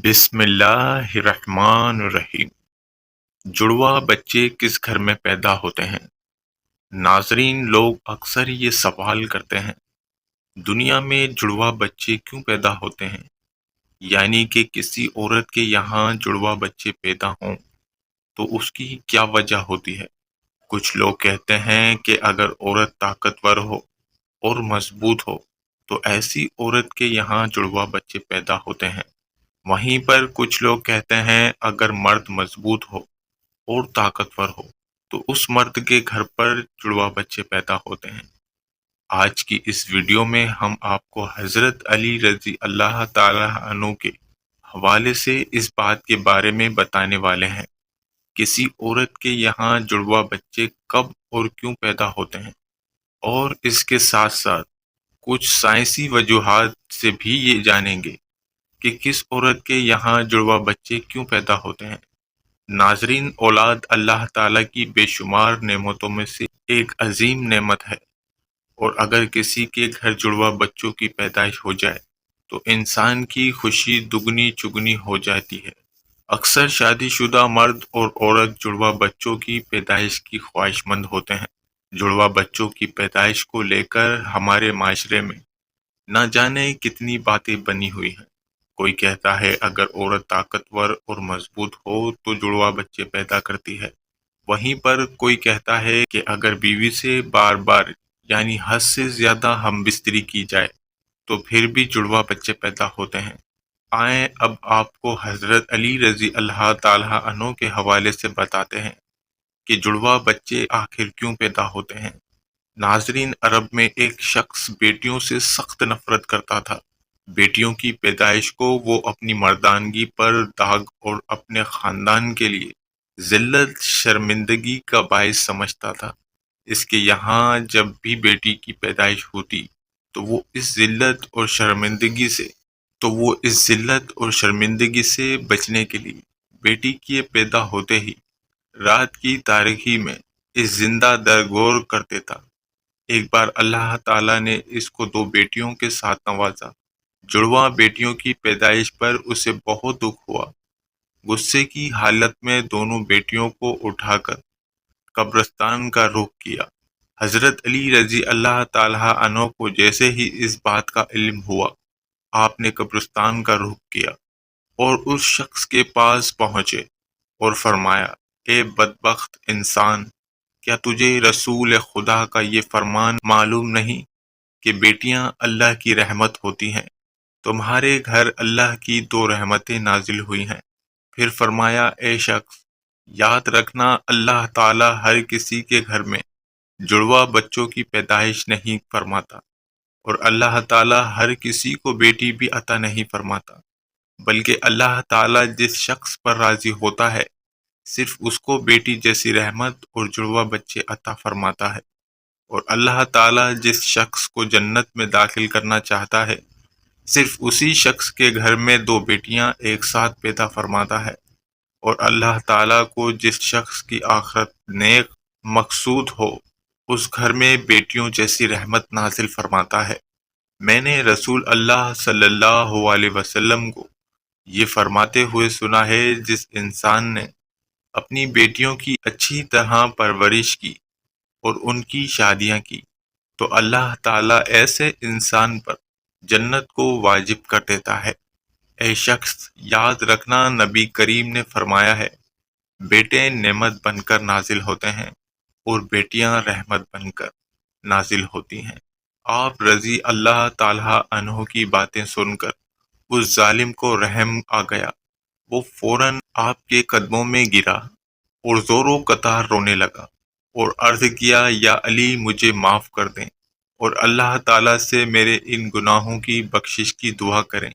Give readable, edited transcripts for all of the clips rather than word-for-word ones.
بسم اللہ الرحمن الرحیم۔ جڑواں بچے کس گھر میں پیدا ہوتے ہیں؟ ناظرین، لوگ اکثر یہ سوال کرتے ہیں، دنیا میں جڑواں بچے کیوں پیدا ہوتے ہیں؟ یعنی کہ کسی عورت کے یہاں جڑواں بچے پیدا ہوں تو اس کی کیا وجہ ہوتی ہے؟ کچھ لوگ کہتے ہیں کہ اگر عورت طاقتور ہو اور مضبوط ہو تو ایسی عورت کے یہاں جڑواں بچے پیدا ہوتے ہیں۔ وہیں پر کچھ لوگ کہتے ہیں اگر مرد مضبوط ہو اور طاقتور ہو تو اس مرد کے گھر پر جڑواں بچے پیدا ہوتے ہیں۔ آج کی اس ویڈیو میں ہم آپ کو حضرت علی رضی اللہ تعالی عنہ کے حوالے سے اس بات کے بارے میں بتانے والے ہیں، کسی عورت کے یہاں جڑواں بچے کب اور کیوں پیدا ہوتے ہیں، اور اس کے ساتھ ساتھ کچھ سائنسی وجوہات سے بھی یہ جانیں گے کہ کس عورت کے یہاں جڑواں بچے کیوں پیدا ہوتے ہیں۔ ناظرین، اولاد اللہ تعالیٰ کی بے شمار نعمتوں میں سے ایک عظیم نعمت ہے، اور اگر کسی کے گھر جڑواں بچوں کی پیدائش ہو جائے تو انسان کی خوشی دگنی چگنی ہو جاتی ہے۔ اکثر شادی شدہ مرد اور عورت جڑواں بچوں کی پیدائش کی خواہش مند ہوتے ہیں۔ جڑواں بچوں کی پیدائش کو لے کر ہمارے معاشرے میں نہ جانے کتنی باتیں بنی ہوئی ہیں۔ کوئی کہتا ہے اگر عورت طاقتور اور مضبوط ہو تو جڑواں بچے پیدا کرتی ہے۔ وہیں پر کوئی کہتا ہے کہ اگر بیوی سے بار بار یعنی حد سے زیادہ ہم بستری کی جائے تو پھر بھی جڑواں بچے پیدا ہوتے ہیں۔ آئیں اب آپ کو حضرت علی رضی اللہ تعالی عنہ کے حوالے سے بتاتے ہیں کہ جڑواں بچے آخر کیوں پیدا ہوتے ہیں۔ ناظرین، عرب میں ایک شخص بیٹیوں سے سخت نفرت کرتا تھا۔ بیٹیوں کی پیدائش کو وہ اپنی مردانگی پر داغ اور اپنے خاندان کے لیے ذلت شرمندگی کا باعث سمجھتا تھا۔ اس کے یہاں جب بھی بیٹی کی پیدائش ہوتی تو وہ اس ذلت اور شرمندگی سے بچنے کے لیے بیٹی کے پیدا ہوتے ہی رات کی تاریکی میں اس زندہ درگور کرتے تھا۔ ایک بار اللہ تعالیٰ نے اس کو 2 بیٹیوں کے ساتھ نوازا۔ جڑواں بیٹیوں کی پیدائش پر اسے بہت دکھ ہوا۔ غصے کی حالت میں دونوں بیٹیوں کو اٹھا کر قبرستان کا رخ کیا۔ حضرت علی رضی اللہ تعالی عنہ کو جیسے ہی اس بات کا علم ہوا، آپ نے قبرستان کا رخ کیا اور اس شخص کے پاس پہنچے اور فرمایا، اے بدبخت انسان، کیا تجھے رسول خدا کا یہ فرمان معلوم نہیں کہ بیٹیاں اللہ کی رحمت ہوتی ہیں؟ تمہارے گھر اللہ کی 2 رحمتیں نازل ہوئی ہیں۔ پھر فرمایا، اے شخص، یاد رکھنا اللہ تعالیٰ ہر کسی کے گھر میں جڑواں بچوں کی پیدائش نہیں فرماتا، اور اللہ تعالیٰ ہر کسی کو بیٹی بھی عطا نہیں فرماتا، بلکہ اللہ تعالیٰ جس شخص پر راضی ہوتا ہے صرف اس کو بیٹی جیسی رحمت اور جڑواں بچے عطا فرماتا ہے، اور اللہ تعالیٰ جس شخص کو جنت میں داخل کرنا چاہتا ہے صرف اسی شخص کے گھر میں 2 بیٹیاں ایک ساتھ پیدا فرماتا ہے، اور اللہ تعالیٰ کو جس شخص کی آخرت نیک مقصود ہو اس گھر میں بیٹیوں جیسی رحمت نازل فرماتا ہے۔ میں نے رسول اللہ صلی اللہ علیہ وسلم کو یہ فرماتے ہوئے سنا ہے، جس انسان نے اپنی بیٹیوں کی اچھی طرح پرورش کی اور ان کی شادیاں کی تو اللہ تعالیٰ ایسے انسان پر جنت کو واجب کر دیتا ہے۔ اے شخص، یاد رکھنا نبی کریم نے فرمایا ہے، بیٹے نعمت بن کر نازل ہوتے ہیں اور بیٹیاں رحمت بن کر نازل ہوتی ہیں۔ آپ رضی اللہ تعالیٰ عنہ کی باتیں سن کر اس ظالم کو رحم آ گیا۔ وہ فوراً آپ کے قدموں میں گرا اور زوروں قطار رونے لگا اور عرض کیا، یا علی، مجھے معاف کر دیں اور اللہ تعالیٰ سے میرے ان گناہوں کی بخشش کی دعا کریں۔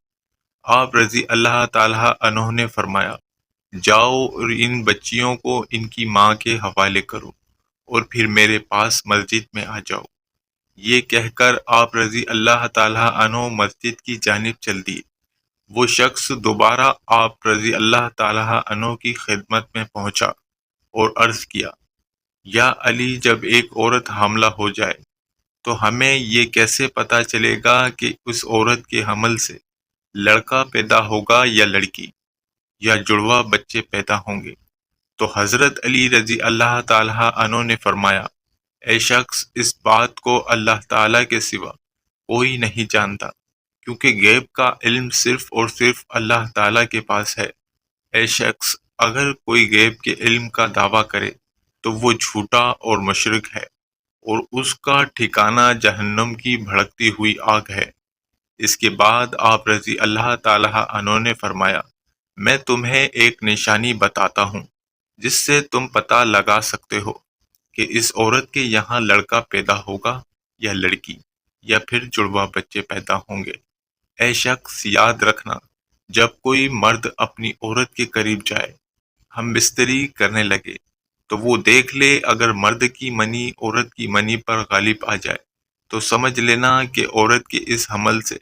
آپ رضی اللہ تعالیٰ عنہ نے فرمایا، جاؤ اور ان بچیوں کو ان کی ماں کے حوالے کرو اور پھر میرے پاس مسجد میں آ جاؤ۔ یہ کہہ کر آپ رضی اللہ تعالیٰ عنہ مسجد کی جانب چل دیے۔ وہ شخص دوبارہ آپ رضی اللہ تعالیٰ عنہ کی خدمت میں پہنچا اور عرض کیا، یا علی، جب ایک عورت حاملہ ہو جائے تو ہمیں یہ کیسے پتہ چلے گا کہ اس عورت کے حمل سے لڑکا پیدا ہوگا یا لڑکی؟ یا جڑوا بچے پیدا ہوں گے؟ تو حضرت علی رضی اللہ تعالیٰ عنہ نے فرمایا، اے شخص، اس بات کو اللہ تعالیٰ کے سوا کوئی نہیں جانتا، کیونکہ غیب کا علم صرف اور صرف اللہ تعالیٰ کے پاس ہے۔ اے شخص، اگر کوئی غیب کے علم کا دعویٰ کرے تو وہ جھوٹا اور مشرک ہے، اور اس کا ٹھکانہ جہنم کی بھڑکتی ہوئی آگ ہے۔ اس کے بعد آپ رضی اللہ تعالیٰ عنہ نے فرمایا، میں تمہیں ایک نشانی بتاتا ہوں جس سے تم پتہ لگا سکتے ہو کہ اس عورت کے یہاں لڑکا پیدا ہوگا یا لڑکی، یا پھر جڑوا بچے پیدا ہوں گے۔ اے شخص، یاد رکھنا، جب کوئی مرد اپنی عورت کے قریب جائے، ہم بستری کرنے لگے، تو وہ دیکھ لے اگر مرد کی منی عورت کی منی پر غالب آ جائے تو سمجھ لینا کہ عورت کے اس حمل سے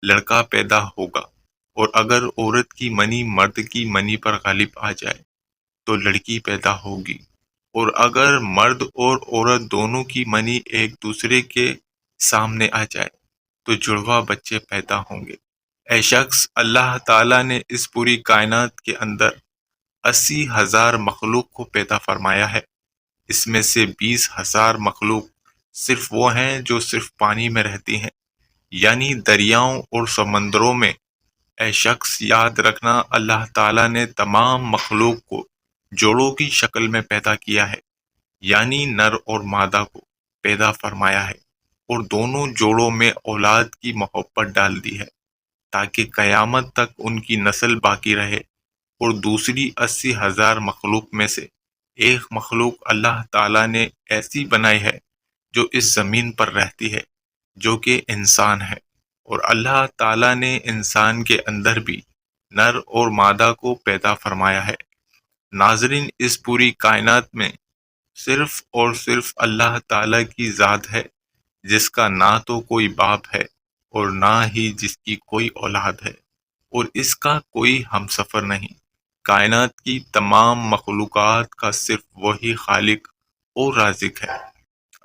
لڑکا پیدا ہوگا، اور اگر عورت کی منی مرد کی منی پر غالب آ جائے تو لڑکی پیدا ہوگی، اور اگر مرد اور عورت دونوں کی منی ایک دوسرے کے سامنے آ جائے تو جڑوا بچے پیدا ہوں گے۔ اے شخص، اللہ تعالیٰ نے اس پوری کائنات کے اندر 80,000 مخلوق کو پیدا فرمایا ہے۔ اس میں سے 20,000 مخلوق صرف وہ ہیں جو صرف پانی میں رہتی ہیں، یعنی دریاؤں اور سمندروں میں۔ اے شخص، یاد رکھنا، اللہ تعالیٰ نے تمام مخلوق کو جوڑوں کی شکل میں پیدا کیا ہے، یعنی نر اور مادہ کو پیدا فرمایا ہے، اور دونوں جوڑوں میں اولاد کی محبت ڈال دی ہے تاکہ قیامت تک ان کی نسل باقی رہے۔ اور دوسری 80,000 مخلوق میں سے ایک مخلوق اللہ تعالیٰ نے ایسی بنائی ہے جو اس زمین پر رہتی ہے، جو کہ انسان ہے، اور اللہ تعالیٰ نے انسان کے اندر بھی نر اور مادہ کو پیدا فرمایا ہے۔ ناظرین، اس پوری کائنات میں صرف اور صرف اللہ تعالیٰ کی ذات ہے جس کا نہ تو کوئی باپ ہے اور نہ ہی جس کی کوئی اولاد ہے، اور اس کا کوئی ہمسفر نہیں۔ کائنات کی تمام مخلوقات کا صرف وہی خالق اور رازق ہے۔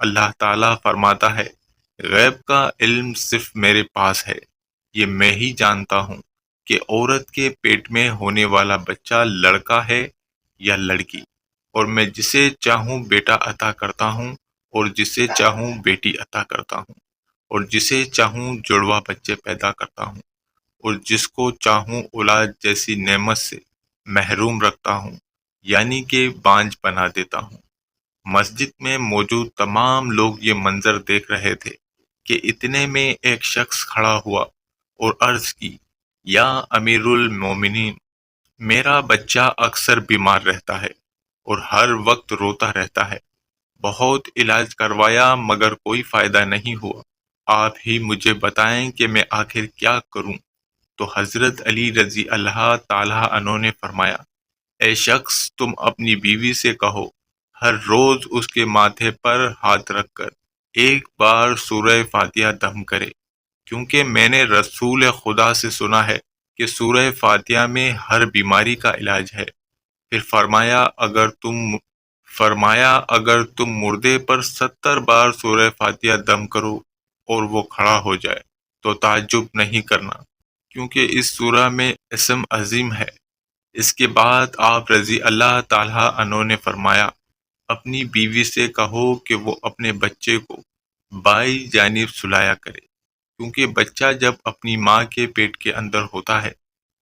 اللہ تعالیٰ فرماتا ہے، غیب کا علم صرف میرے پاس ہے، یہ میں ہی جانتا ہوں کہ عورت کے پیٹ میں ہونے والا بچہ لڑکا ہے یا لڑکی، اور میں جسے چاہوں بیٹا عطا کرتا ہوں اور جسے چاہوں بیٹی عطا کرتا ہوں، اور جسے چاہوں جڑوا بچے پیدا کرتا ہوں، اور جس کو چاہوں اولاد جیسی نعمت سے محروم رکھتا ہوں، یعنی کہ بانجھ بنا دیتا ہوں۔ مسجد میں موجود تمام لوگ یہ منظر دیکھ رہے تھے کہ اتنے میں ایک شخص کھڑا ہوا اور عرض کی، یا امیر المومنین، میرا بچہ اکثر بیمار رہتا ہے اور ہر وقت روتا رہتا ہے، بہت علاج کروایا مگر کوئی فائدہ نہیں ہوا، آپ ہی مجھے بتائیں کہ میں آخر کیا کروں؟ تو حضرت علی رضی اللہ تعالیٰ عنہ نے فرمایا، اے شخص، تم اپنی بیوی سے کہو ہر روز اس کے ماتھے پر ہاتھ رکھ کر ایک بار سورہ فاتحہ دم کرے، کیونکہ میں نے رسول خدا سے سنا ہے کہ سورہ فاتحہ میں ہر بیماری کا علاج ہے۔ پھر فرمایا اگر تم مردے پر 70 بار سورہ فاتحہ دم کرو اور وہ کھڑا ہو جائے تو تعجب نہیں کرنا، کیونکہ اس سورہ میں اسم عظیم ہے۔ اس کے بعد آپ رضی اللہ تعالیٰ عنہ نے فرمایا، اپنی بیوی سے کہو کہ وہ اپنے بچے کو بائیں جانب سلایا کرے، کیونکہ بچہ جب اپنی ماں کے پیٹ کے اندر ہوتا ہے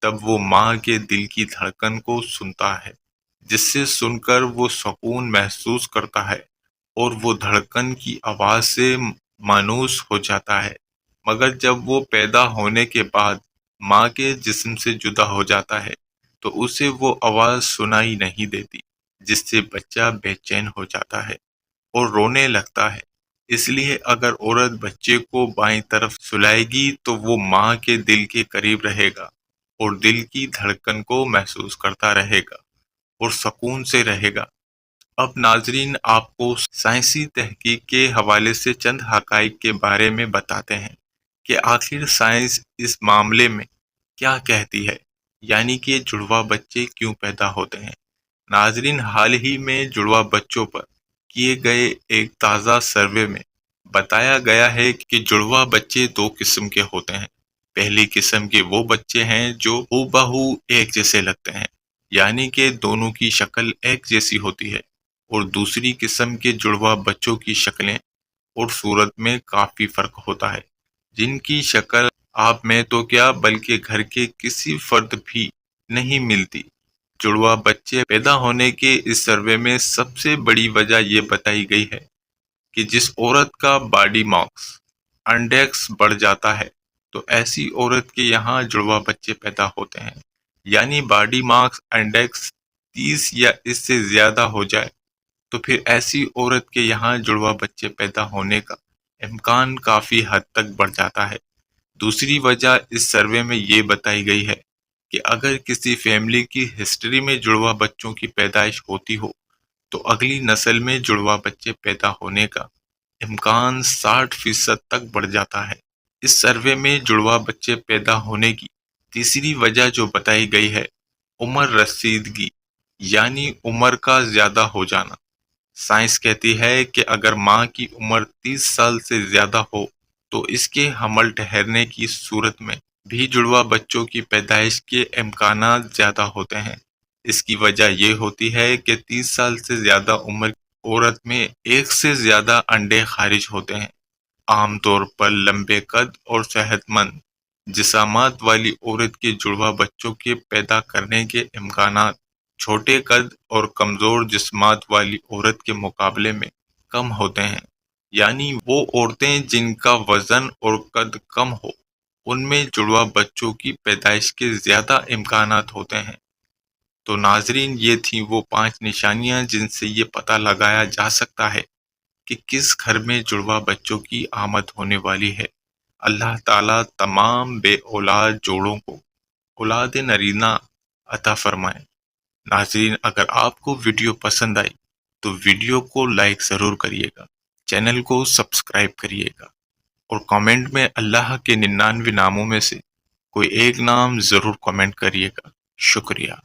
تب وہ ماں کے دل کی دھڑکن کو سنتا ہے، جس سے سن کر وہ سکون محسوس کرتا ہے اور وہ دھڑکن کی آواز سے مانوس ہو جاتا ہے، مگر جب وہ پیدا ہونے کے بعد ماں کے جسم سے جدا ہو جاتا ہے تو اسے وہ آواز سنائی نہیں دیتی، جس سے بچہ بے چین ہو جاتا ہے اور رونے لگتا ہے۔ اس لیے اگر عورت بچے کو بائیں طرف سلائے گی تو وہ ماں کے دل کے قریب رہے گا اور دل کی دھڑکن کو محسوس کرتا رہے گا اور سکون سے رہے گا۔ اب ناظرین، آپ کو سائنسی تحقیق کے حوالے سے چند حقائق کے بارے میں بتاتے ہیں کہ آخر سائنس اس معاملے میں کیا کہتی ہے، یعنی کہ جڑوا بچے کیوں پیدا ہوتے ہیں۔ ناظرین، حال ہی میں جڑوا بچوں پر کیے گئے ایک تازہ سروے میں بتایا گیا ہے کہ جڑوا بچے دو قسم کے ہوتے ہیں۔ پہلی قسم کے وہ بچے ہیں جو ہو بہو ایک جیسے لگتے ہیں، یعنی کہ دونوں کی شکل ایک جیسی ہوتی ہے، اور دوسری قسم کے جڑواں بچوں کی شکلیں اور صورت میں کافی فرق ہوتا ہے، جن کی شکل آپ میں تو کیا بلکہ گھر کے کسی فرد بھی نہیں ملتی۔ جڑواں بچے پیدا ہونے کے اس سروے میں سب سے بڑی وجہ یہ بتائی گئی ہے کہ جس عورت کا باڈی مارکس انڈیکس بڑھ جاتا ہے تو ایسی عورت کے یہاں جڑواں بچے پیدا ہوتے ہیں۔ یعنی باڈی مارکس انڈیکس 30 یا اس سے زیادہ ہو جائے تو پھر ایسی عورت کے یہاں جڑواں بچے پیدا ہونے کا امکان کافی حد تک بڑھ جاتا ہے۔ دوسری وجہ اس سروے میں یہ بتائی گئی ہے کہ اگر کسی فیملی کی ہسٹری میں جڑواں بچوں کی پیدائش ہوتی ہو تو اگلی نسل میں جڑواں بچے پیدا ہونے کا امکان 60% تک بڑھ جاتا ہے۔ اس سروے میں جڑواں بچے پیدا ہونے کی تیسری وجہ جو بتائی گئی ہے عمر رسیدگی، یعنی عمر کا زیادہ ہو جانا۔ سائنس کہتی ہے کہ اگر ماں کی عمر 30 سال سے زیادہ ہو تو اس کے حمل ٹھہرنے کی صورت میں بھی جڑواں بچوں کی پیدائش کے امکانات زیادہ ہوتے ہیں۔ اس کی وجہ یہ ہوتی ہے کہ 30 سال سے زیادہ عمر کی عورت میں ایک سے زیادہ انڈے خارج ہوتے ہیں۔ عام طور پر لمبے قد اور صحت مند جسامات والی عورت کے جڑواں بچوں کے پیدا کرنے کے امکانات چھوٹے قد اور کمزور جسمات والی عورت کے مقابلے میں کم ہوتے ہیں۔ یعنی وہ عورتیں جن کا وزن اور قد کم ہو ان میں جڑواں بچوں کی پیدائش کے زیادہ امکانات ہوتے ہیں۔ تو ناظرین، یہ تھیں وہ 5 نشانیاں جن سے یہ پتہ لگایا جا سکتا ہے کہ کس گھر میں جڑواں بچوں کی آمد ہونے والی ہے۔ اللہ تعالیٰ تمام بے اولاد جوڑوں کو اولاد نرینہ عطا فرمائے۔ ناظرین، اگر آپ کو ویڈیو پسند آئی تو ویڈیو کو لائک ضرور کریے گا، چینل کو سبسکرائب کریے گا، اور کامنٹ میں اللہ کے 99 ناموں میں سے کوئی ایک نام ضرور کامنٹ کریے گا۔ شکریہ۔